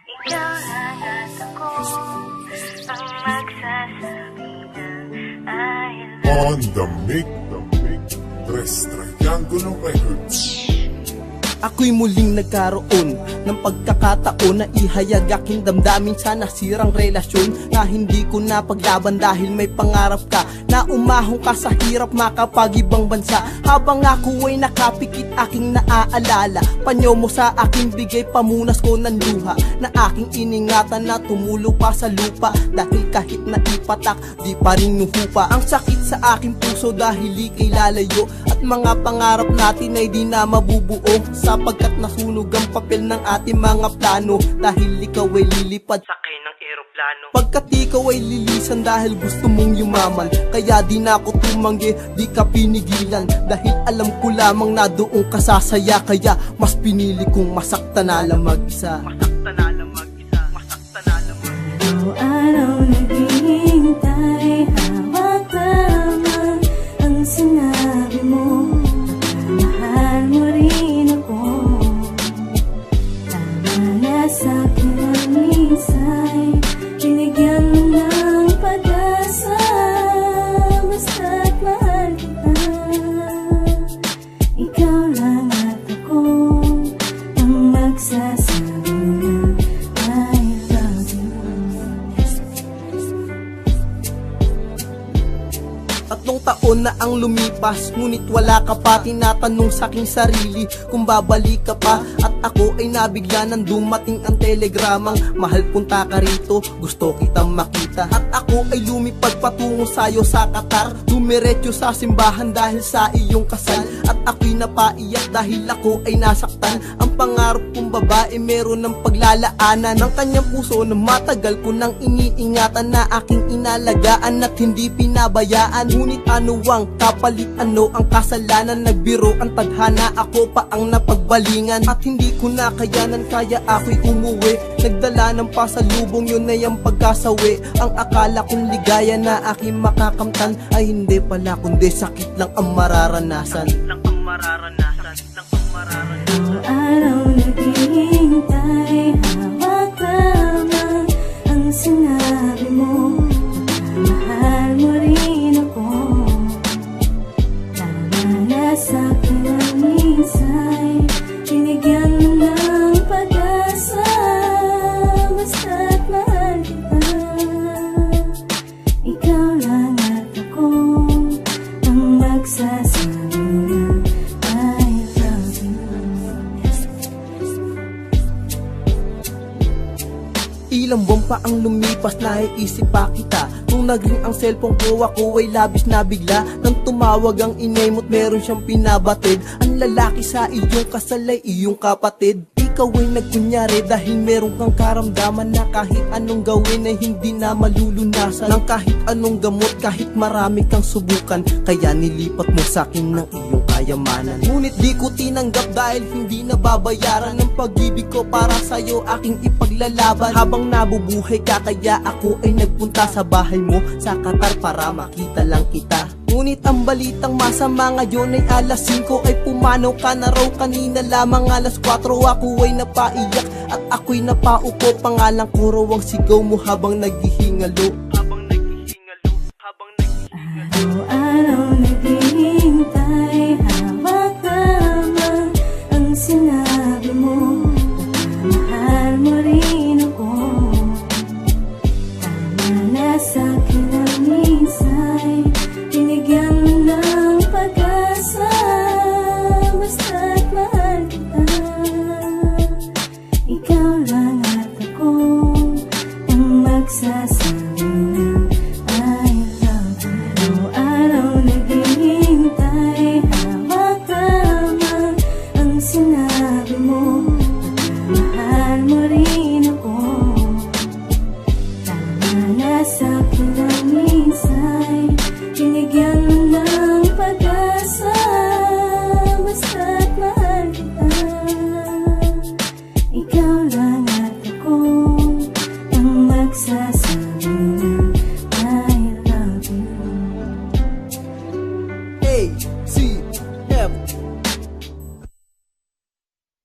Ikaw lang at ako ang magsasabi na I love On the mic, Tres Triangulo Records. Ako'y muling nagkaroon ng pagkakataon na ihayag aking damdamin sa nasirang relasyon na hindi ko napaglaban dahil may pangarap ka na umahong ka sa hirap makapag-ibang bansa. Habang ako ay nakapikit aking naaalala, panyo mo sa aking bigay pamunas ko ng luha na aking iningatan na tumulo pa sa lupa. Dahil kahit naipatak, di pa rin nuhupa ang sakit sa aking puso dahil ika'y lalayo at mga pangarap natin ay di na mabubuo sapagkat nasunog ang papel ng ating mga plano dahil ikaw ay lilipad sakay ng eroplano. pagkat ikaw ay lilisan dahil gusto mong yumaman. Kaya di na ako tumanggi, di ka pinigilan dahil alam ko lamang na doon ka sasaya. Kaya mas pinili kong masakta na lang mag-isa. Masakta na lang mag-isa, masakta na lang mag-isa. araw naghihintay, hawak lamang ang sinabi mo. Mahal mo rin ako. Tama na sa'kin ang minsay, binigyan mo ng pag-asa. Basta't mahal kita, ikaw lang at ako ang magsasabi na I love you. 3 taon na ang lumipas, ngunit wala ka pa. Tinatanong sa aking sarili kung babalik ka pa. At ako ay nabigla nang dumating ang telegramang mahal, punta ka rito, gusto kitang makita. At ako ay lumipad patungo sa'yo sa Qatar, dumiretso sa simbahan dahil sa iyong kasal. At ako'y napaiyak dahil ako ay nasaktan. Ang pangarap kong babae meron ng paglalaanan ng kanyang puso na matagal ko nang iniingatan, na aking inalagaan at hindi pinabayaan. Ngunit ano ang kapalit, ano ang kasalanan? Nagbiro ang tadhana, ako pa ang napagbalingan. At hindi ko na kayanan, kaya ako'y umuwi. Nagdala ng pasalubong, yun ay ang pagkasawi. Ang akala kong ligaya na aking makakamtan ay hindi pala, kundi sakit lang ang mararanasan. Lang ang mararanasan, lang ang mararanasan. Araw naghihintay, hawak lamang ang sinabi mo. Mahal mo rin ako. Tama na sa'kin ang minsay, binigyan mo ng pag-asa. Basta't mahal kita, ikaw lang at ako ang magsasabi na I love you. Ilang buwan pa ang lumipas, naiisip pa kita. Nung nagring ang cellphone ko, ako ay labis na bigla. Nang tumawag ang inay mo't meron siyang pinabatid. Ang lalaki sa iyong kasal ay iyong kapatid. Ikaw ay nagkunyari dahil meron kang karamdaman na kahit anong gawin ay hindi na malulunasan. Nang kahit anong gamot, kahit marami kang subukan, kaya nilipat mo sa'kin ng iyong kayamanan. Ngunit di ko tinanggap dahil hindi nababayaran ng pag-ibig ko para sa'yo, aking ipaglalaban. Habang nabubuhay ka, kaya ako ay nagpunta sa bahay mo sa Qatar para makita lang kita. Ngunit ang balitang masama ngayon ay alas 5 ay pumanaw ka na raw. Kanina lamang alas 4 ako ay napaiyak at ako'y napaupo. Pangalan ko raw ang sigaw mo habang naghihingalo.